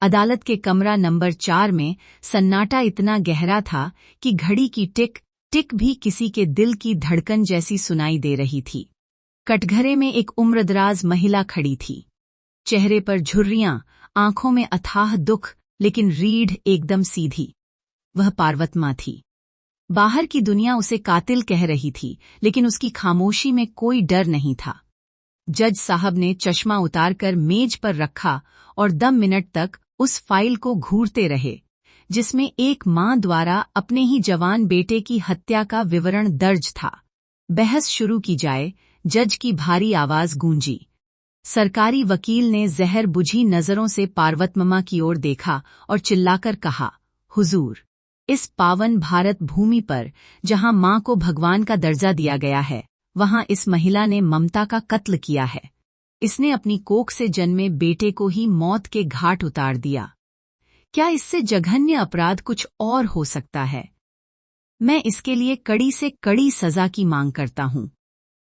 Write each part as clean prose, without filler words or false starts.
अदालत के कमरा नंबर 4 में सन्नाटा इतना गहरा था कि घड़ी की टिक टिक भी किसी के दिल की धड़कन जैसी सुनाई दे रही थी। कटघरे में एक उम्रदराज महिला खड़ी थी। चेहरे पर झुर्रियां, आंखों में अथाह दुख, लेकिन रीढ़ एकदम सीधी। वह पार्वतम्मा थी। बाहर की दुनिया उसे कातिल कह रही थी, लेकिन उसकी खामोशी में कोई डर नहीं था। जज साहब ने चश्मा उतारकर मेज पर रखा और 10 मिनट तक उस फाइल को घूरते रहे, जिसमें एक मां द्वारा अपने ही जवान बेटे की हत्या का विवरण दर्ज था। बहस शुरू की जाए, जज की भारी आवाज गूंजी। सरकारी वकील ने जहर बुझी नजरों से पार्वतम्मा की ओर देखा और चिल्लाकर कहा, हुजूर, इस पावन भारत भूमि पर जहां मां को भगवान का दर्जा दिया गया है, वहां इस महिला ने ममता का कत्ल किया है। इसने अपनी कोख से जन्मे बेटे को ही मौत के घाट उतार दिया। क्या इससे जघन्य अपराध कुछ और हो सकता है? मैं इसके लिए कड़ी से कड़ी सजा की मांग करता हूं।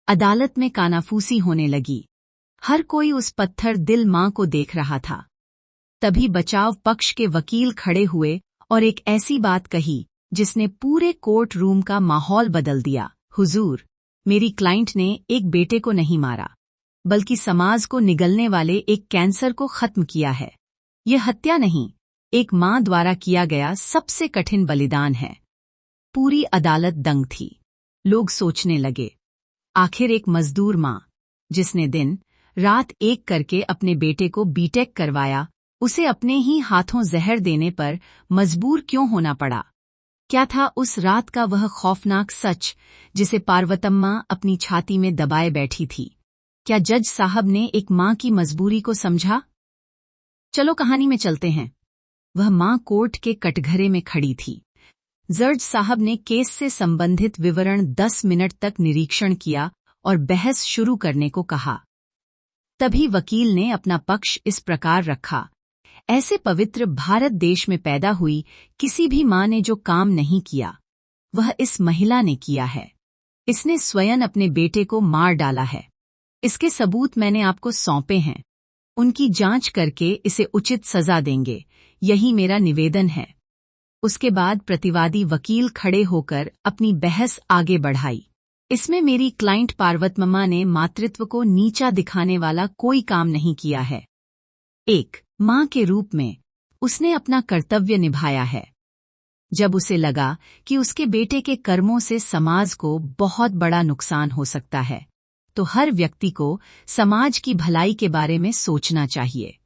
अदालत में कानाफूसी होने लगी। हर कोई उस पत्थर दिल मां को देख रहा था। तभी बचाव पक्ष के वकील खड़े हुए और एक ऐसी बात कही जिसने पूरे कोर्ट रूम का माहौल बदल दिया। हुजूर, मेरी क्लाइंट ने एक बेटे को नहीं मारा, बल्कि समाज को निगलने वाले एक कैंसर को खत्म किया है। यह हत्या नहीं, एक मां द्वारा किया गया सबसे कठिन बलिदान है। पूरी अदालत दंग थी। लोग सोचने लगे, आखिर एक मजदूर मां, जिसने दिन रात एक करके अपने बेटे को बीटेक करवाया, उसे अपने ही हाथों जहर देने पर मजबूर क्यों होना पड़ा? क्या था उस रात का वह खौफनाक सच जिसे पार्वतम्मा अपनी छाती में दबाए बैठी थी? क्या जज साहब ने एक मां की मजबूरी को समझा? चलो कहानी में चलते हैं। वह मां कोर्ट के कटघरे में खड़ी थी। जज साहब ने केस से संबंधित विवरण 10 मिनट तक निरीक्षण किया और बहस शुरू करने को कहा। तभी वकील ने अपना पक्ष इस प्रकार रखा, ऐसे पवित्र भारत देश में पैदा हुई किसी भी मां ने जो काम नहीं किया, वह इस महिला ने किया है। इसने स्वयं अपने बेटे को मार डाला है। इसके सबूत मैंने आपको सौंपे हैं। उनकी जांच करके इसे उचित सजा देंगे, यही मेरा निवेदन है। उसके बाद प्रतिवादी वकील खड़े होकर अपनी बहस आगे बढ़ाई। इसमें मेरी क्लाइंट पार्वतम्मा ने मातृत्व को नीचा दिखाने वाला कोई काम नहीं किया है। एक मां के रूप में उसने अपना कर्तव्य निभाया है। जब उसे लगा कि उसके बेटे के कर्मों से समाज को बहुत बड़ा नुकसान हो सकता है, तो हर व्यक्ति को समाज की भलाई के बारे में सोचना चाहिए।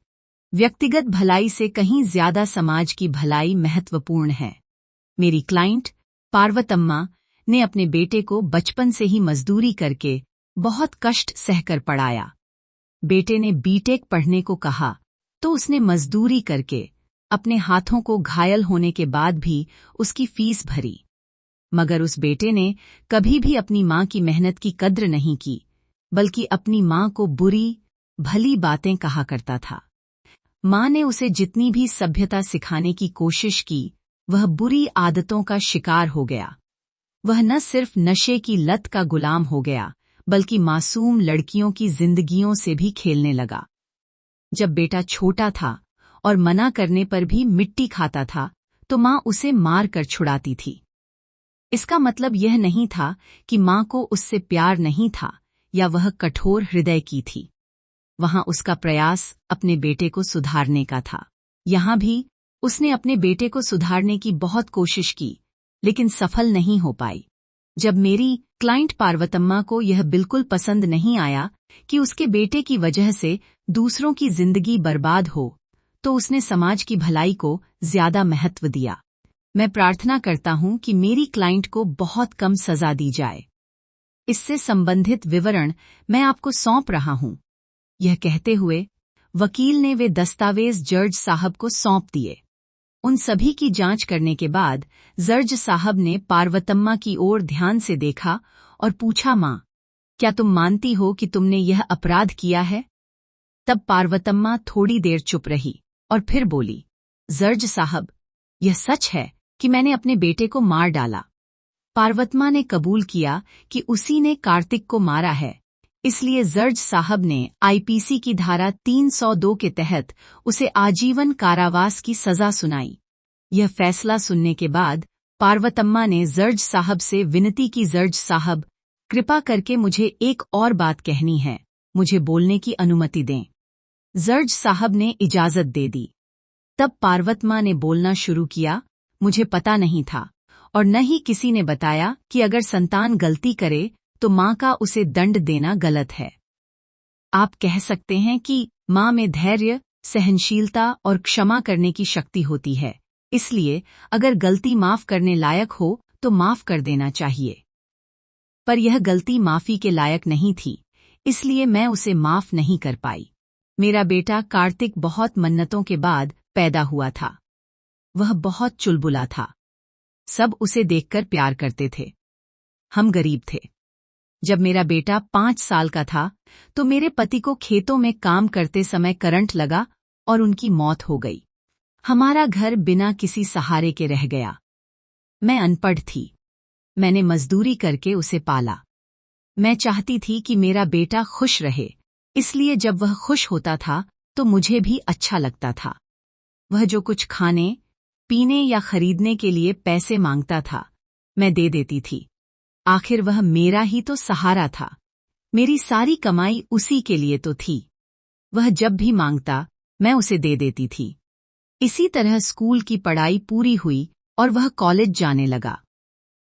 व्यक्तिगत भलाई से कहीं ज्यादा समाज की भलाई महत्वपूर्ण है। मेरी क्लाइंट पार्वतम्मा ने अपने बेटे को बचपन से ही मजदूरी करके बहुत कष्ट सहकर पढ़ाया। बेटे ने बीटेक पढ़ने को कहा तो उसने मजदूरी करके अपने हाथों को घायल होने के बाद भी उसकी फीस भरी। मगर उस बेटे ने कभी भी अपनी मां की मेहनत की कद्र नहीं की, बल्कि अपनी मां को बुरी भली बातें कहा करता था। मां ने उसे जितनी भी सभ्यता सिखाने की कोशिश की, वह बुरी आदतों का शिकार हो गया। वह न सिर्फ नशे की लत का गुलाम हो गया, बल्कि मासूम लड़कियों की जिंदगियों से भी खेलने लगा। जब बेटा छोटा था और मना करने पर भी मिट्टी खाता था, तो मां उसे मार कर छुड़ाती थी। इसका मतलब यह नहीं था कि मां को उससे प्यार नहीं था या वह कठोर हृदय की थी। वहां उसका प्रयास अपने बेटे को सुधारने का था। यहां भी उसने अपने बेटे को सुधारने की बहुत कोशिश की, लेकिन सफल नहीं हो पाई। जब मेरी क्लाइंट पार्वतम्मा को यह बिल्कुल पसंद नहीं आया कि उसके बेटे की वजह से दूसरों की जिंदगी बर्बाद हो, तो उसने समाज की भलाई को ज्यादा महत्व दिया। मैं प्रार्थना करता हूं कि मेरी क्लाइंट को बहुत कम सजा दी जाए। इससे संबंधित विवरण मैं आपको सौंप रहा हूं। यह कहते हुए वकील ने वे दस्तावेज जज साहब को सौंप दिए। उन सभी की जांच करने के बाद जज साहब ने पार्वतम्मा की ओर ध्यान से देखा और पूछा, मां, क्या तुम मानती हो कि तुमने यह अपराध किया है? तब पार्वतम्मा थोड़ी देर चुप रही और फिर बोली, जज साहब, यह सच है कि मैंने अपने बेटे को मार डाला। पार्वतम्मा ने कबूल किया कि उसी ने कार्तिक को मारा है, इसलिए जर्ज साहब ने आईपीसी की धारा 302 के तहत उसे आजीवन कारावास की सजा सुनाई। यह फैसला सुनने के बाद पार्वतम्मा ने जर्ज साहब से विनती की, जर्ज साहब, कृपा करके मुझे एक और बात कहनी है, मुझे बोलने की अनुमति दें। जर्ज साहब ने इजाजत दे दी। तब पार्वतम्मा ने बोलना शुरू किया, मुझे पता नहीं था और न ही किसी ने बताया कि अगर संतान गलती करे तो मां का उसे दंड देना गलत है। आप कह सकते हैं कि मां में धैर्य, सहनशीलता और क्षमा करने की शक्ति होती है, इसलिए अगर गलती माफ करने लायक हो तो माफ कर देना चाहिए। पर यह गलती माफी के लायक नहीं थी, इसलिए मैं उसे माफ नहीं कर पाई। मेरा बेटा कार्तिक बहुत मन्नतों के बाद पैदा हुआ था। वह बहुत चुलबुला था। सब उसे देखकर प्यार करते थे। हम गरीब थे। जब मेरा बेटा 5 साल का था तो मेरे पति को खेतों में काम करते समय करंट लगा और उनकी मौत हो गई। हमारा घर बिना किसी सहारे के रह गया। मैं अनपढ़ थी। मैंने मजदूरी करके उसे पाला। मैं चाहती थी कि मेरा बेटा खुश रहे, इसलिए जब वह खुश होता था तो मुझे भी अच्छा लगता था। वह जो कुछ खाने, पीने या खरीदने के लिए पैसे मांगता था, मैं दे देती थी। आखिर वह मेरा ही तो सहारा था। मेरी सारी कमाई उसी के लिए तो थी। वह जब भी मांगता, मैं उसे दे देती थी। इसी तरह स्कूल की पढ़ाई पूरी हुई और वह कॉलेज जाने लगा।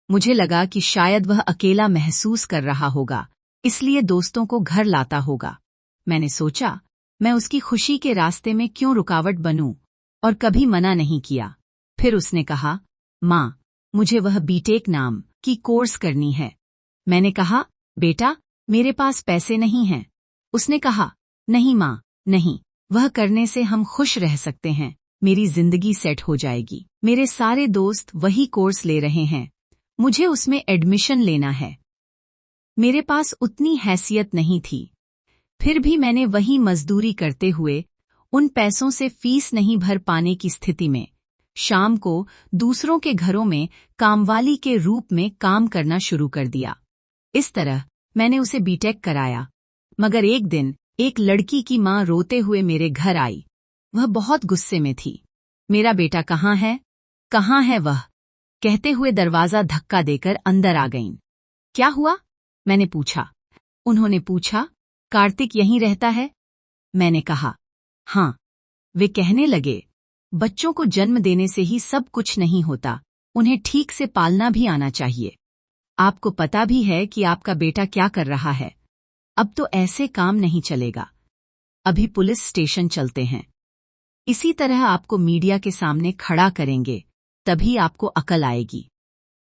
मुझे लगा कि शायद वह अकेला महसूस कर रहा होगा, इसलिए दोस्तों को घर लाता होगा। मैंने सोचा, मैं उसकी खुशी के रास्ते में क्यों रुकावट बनूं, और कभी मना नहीं किया। फिर उसने कहा, माँ, मुझे वह बीटेक नाम की कोर्स करनी है। मैंने कहा, बेटा, मेरे पास पैसे नहीं हैं। उसने कहा, नहीं माँ, नहीं, वह करने से हम खुश रह सकते हैं, मेरी जिंदगी सेट हो जाएगी। मेरे सारे दोस्त वही कोर्स ले रहे हैं, मुझे उसमें एडमिशन लेना है। मेरे पास उतनी हैसियत नहीं थी, फिर भी मैंने वही मजदूरी करते हुए उन पैसों से फीस नहीं भर पाने की स्थिति में शाम को दूसरों के घरों में कामवाली के रूप में काम करना शुरू कर दिया। इस तरह मैंने उसे बीटेक कराया। मगर एक दिन एक लड़की की मां रोते हुए मेरे घर आई। वह बहुत गुस्से में थी। मेरा बेटा कहाँ है? कहाँ है वह? कहते हुए दरवाजा धक्का देकर अंदर आ गईं। क्या हुआ? मैंने पूछा। उन्होंने पूछा, कार्तिक यहीं रहता है? मैंने कहा, हाँ। वे कहने लगे, बच्चों को जन्म देने से ही सब कुछ नहीं होता, उन्हें ठीक से पालना भी आना चाहिए। आपको पता भी है कि आपका बेटा क्या कर रहा है। अब तो ऐसे काम नहीं चलेगा। अभी पुलिस स्टेशन चलते हैं। इसी तरह आपको मीडिया के सामने खड़ा करेंगे, तभी आपको अकल आएगी।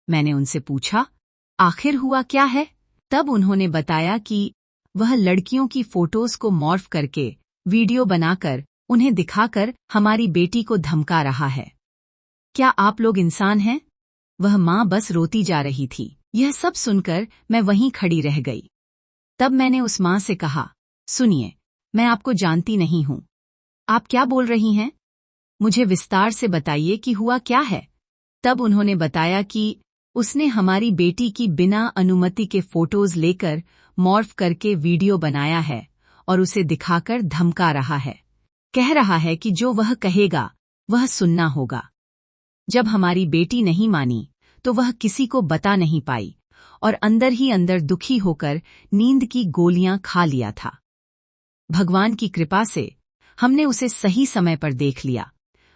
मैंने उनसे पूछा, आखिर हुआ क्या है? तब उन्होंने बताया कि वह लड़कियों की फोटोज को मॉर्फ करके वीडियो बनाकर उन्हें दिखाकर हमारी बेटी को धमका रहा है। क्या आप लोग इंसान हैं? वह मां बस रोती जा रही थी। यह सब सुनकर मैं वहीं खड़ी रह गई। तब मैंने उस मां से कहा, सुनिए, मैं आपको जानती नहीं हूं। आप क्या बोल रही हैं? मुझे विस्तार से बताइए कि हुआ क्या है। तब उन्होंने बताया कि उसने हमारी बेटी की बिना अनुमति के फोटोज लेकर मॉर्फ करके वीडियो बनाया है और उसे दिखाकर धमका रहा है। कह रहा है कि जो वह कहेगा वह सुनना होगा। जब हमारी बेटी नहीं मानी तो वह किसी को बता नहीं पाई और अंदर ही अंदर दुखी होकर नींद की गोलियां खा लिया था। भगवान की कृपा से हमने उसे सही समय पर देख लिया,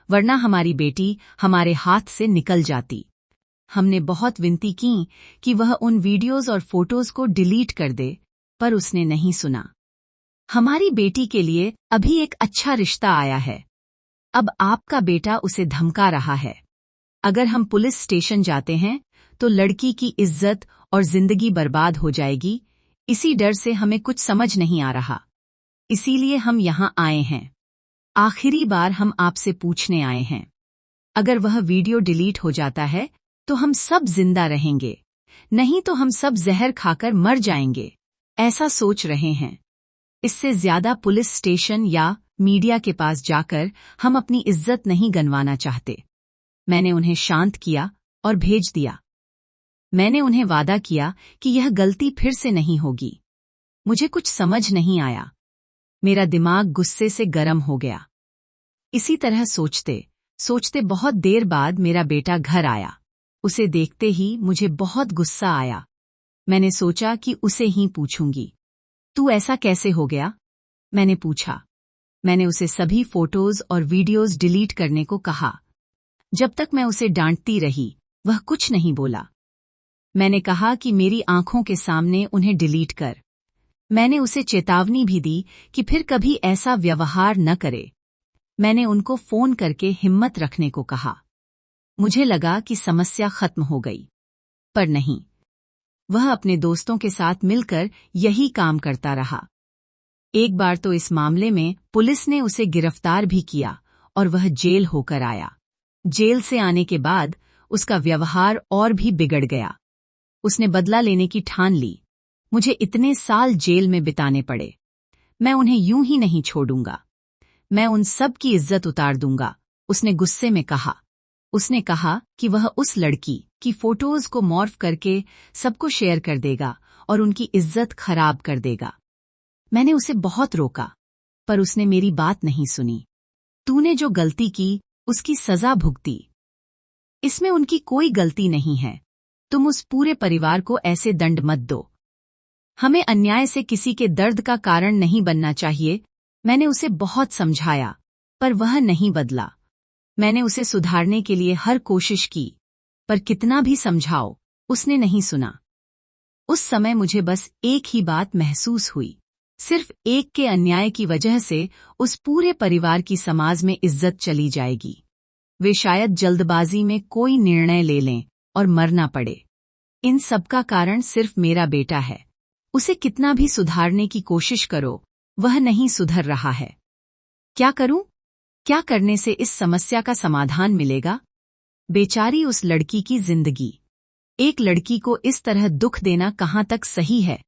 वरना हमारी बेटी हमारे हाथ से निकल जाती। हमने बहुत विनती की कि वह उन वीडियोज और फोटोज को डिलीट कर दे, पर उसने नहीं सुना। हमारी बेटी के लिए अभी एक अच्छा रिश्ता आया है। अब आपका बेटा उसे धमका रहा है। अगर हम पुलिस स्टेशन जाते हैं तो लड़की की इज्जत और जिंदगी बर्बाद हो जाएगी। इसी डर से हमें कुछ समझ नहीं आ रहा, इसीलिए हम यहाँ आए हैं। आखिरी बार हम आपसे पूछने आए हैं। अगर वह वीडियो डिलीट हो जाता है तो हम सब जिंदा रहेंगे, नहीं तो हम सब जहर खाकर मर जाएंगे, ऐसा सोच रहे हैं। इससे ज्यादा पुलिस स्टेशन या मीडिया के पास जाकर हम अपनी इज्जत नहीं गंवाना चाहते। मैंने उन्हें शांत किया और भेज दिया। मैंने उन्हें वादा किया कि यह गलती फिर से नहीं होगी। मुझे कुछ समझ नहीं आया। मेरा दिमाग गुस्से से गर्म हो गया। इसी तरह सोचते सोचते बहुत देर बाद मेरा बेटा घर आया। उसे देखते ही मुझे बहुत गुस्सा आया। मैंने सोचा कि उसे ही पूछूंगी। तू ऐसा कैसे हो गया? मैंने पूछा। मैंने उसे सभी फोटोज और वीडियोज डिलीट करने को कहा। जब तक मैं उसे डांटती रही, वह कुछ नहीं बोला। मैंने कहा कि मेरी आंखों के सामने उन्हें डिलीट कर। मैंने उसे चेतावनी भी दी कि फिर कभी ऐसा व्यवहार न करे। मैंने उनको फोन करके हिम्मत रखने को कहा। मुझे लगा कि समस्या खत्म हो गई, पर नहीं। वह अपने दोस्तों के साथ मिलकर यही काम करता रहा। एक बार तो इस मामले में पुलिस ने उसे गिरफ्तार भी किया और वह जेल होकर आया। जेल से आने के बाद उसका व्यवहार और भी बिगड़ गया। उसने बदला लेने की ठान ली। मुझे इतने साल जेल में बिताने पड़े। मैं उन्हें यूं ही नहीं छोड़ूंगा। मैं उन सब की इज्जत उतार दूंगा, उसने गुस्से में कहा। उसने कहा कि वह उस लड़की की फोटोज को मॉर्फ करके सबको शेयर कर देगा और उनकी इज्जत खराब कर देगा। मैंने उसे बहुत रोका, पर उसने मेरी बात नहीं सुनी। तूने जो गलती की, उसकी सजा भुगती। इसमें उनकी कोई गलती नहीं है। तुम उस पूरे परिवार को ऐसे दंड मत दो। हमें अन्याय से किसी के दर्द का कारण नहीं बनना चाहिए। मैंने उसे बहुत समझाया, पर वह नहीं बदला। मैंने उसे सुधारने के लिए हर कोशिश की, पर कितना भी समझाओ, उसने नहीं सुना। उस समय मुझे बस एक ही बात महसूस हुई। सिर्फ एक के अन्याय की वजह से उस पूरे परिवार की समाज में इज्जत चली जाएगी। वे शायद जल्दबाजी में कोई निर्णय ले लें और मरना पड़े। इन सब का कारण सिर्फ मेरा बेटा है। उसे कितना भी सुधारने की कोशिश करो, वह नहीं सुधर रहा है। क्या करूं? क्या करने से इस समस्या का समाधान मिलेगा? बेचारी उस लड़की की जिंदगी। एक लड़की को इस तरह दुख देना कहां तक सही है?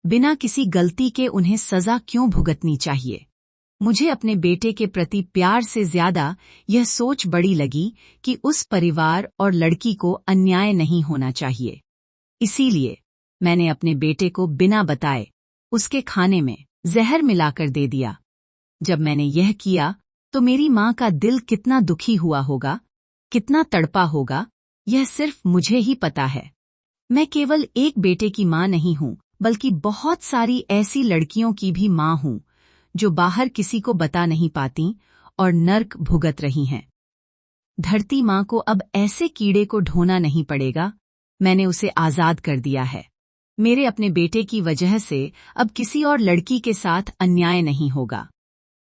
बिना किसी गलती के उन्हें सजा क्यों भुगतनी चाहिए? मुझे अपने बेटे के प्रति प्यार से ज्यादा यह सोच बड़ी लगी कि उस परिवार और लड़की को अन्याय नहीं होना चाहिए। इसीलिए मैंने अपने बेटे को बिना बताए उसके खाने में जहर मिलाकर दे दिया। जब मैंने यह किया तो मेरी मां का दिल कितना दुखी हुआ होगा, कितना तड़पा होगा, यह सिर्फ मुझे ही पता है। मैं केवल एक बेटे की मां नहीं हूं, बल्कि बहुत सारी ऐसी लड़कियों की भी मां हूं, जो बाहर किसी को बता नहीं पाती और नर्क भुगत रही हैं। धरती मां को अब ऐसे कीड़े को ढोना नहीं पड़ेगा। मैंने उसे आजाद कर दिया है। मेरे अपने बेटे की वजह से अब किसी और लड़की के साथ अन्याय नहीं होगा।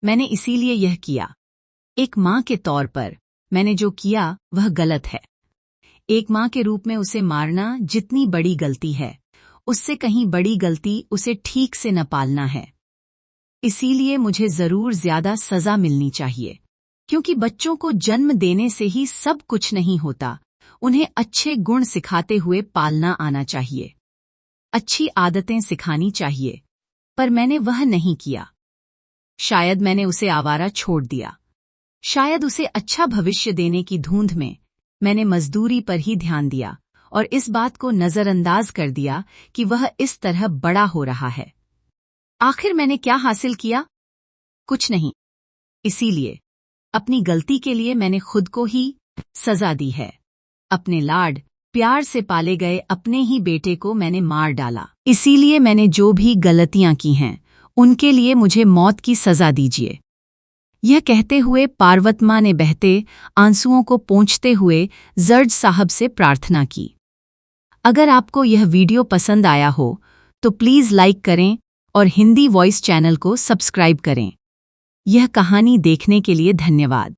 मैंने इसीलिए यह किया। एक मां के तौर पर मैंने जो किया वह गलत है। एक मां के रूप में उसे मारना जितनी बड़ी गलती है, उससे कहीं बड़ी गलती उसे ठीक से न पालना है। इसीलिए मुझे जरूर ज्यादा सजा मिलनी चाहिए, क्योंकि बच्चों को जन्म देने से ही सब कुछ नहीं होता। उन्हें अच्छे गुण सिखाते हुए पालना आना चाहिए, अच्छी आदतें सिखानी चाहिए, पर मैंने वह नहीं किया। शायद मैंने उसे आवारा छोड़ दिया। शायद उसे अच्छा भविष्य देने की धुंध में मैंने मजदूरी पर ही ध्यान दिया और इस बात को नजरअंदाज कर दिया कि वह इस तरह बड़ा हो रहा है। आखिर मैंने क्या हासिल किया? कुछ नहीं। इसीलिए अपनी गलती के लिए मैंने खुद को ही सजा दी है। अपने लाड प्यार से पाले गए अपने ही बेटे को मैंने मार डाला। इसीलिए मैंने जो भी गलतियां की हैं, उनके लिए मुझे मौत की सजा दीजिए। यह कहते हुए पार्वतमा ने बहते आंसुओं को पोंछते हुए जर्ज साहब से प्रार्थना की। अगर आपको यह वीडियो पसंद आया हो तो प्लीज़ लाइक करें और हिंदी वॉइस चैनल को सब्सक्राइब करें। यह कहानी देखने के लिए धन्यवाद।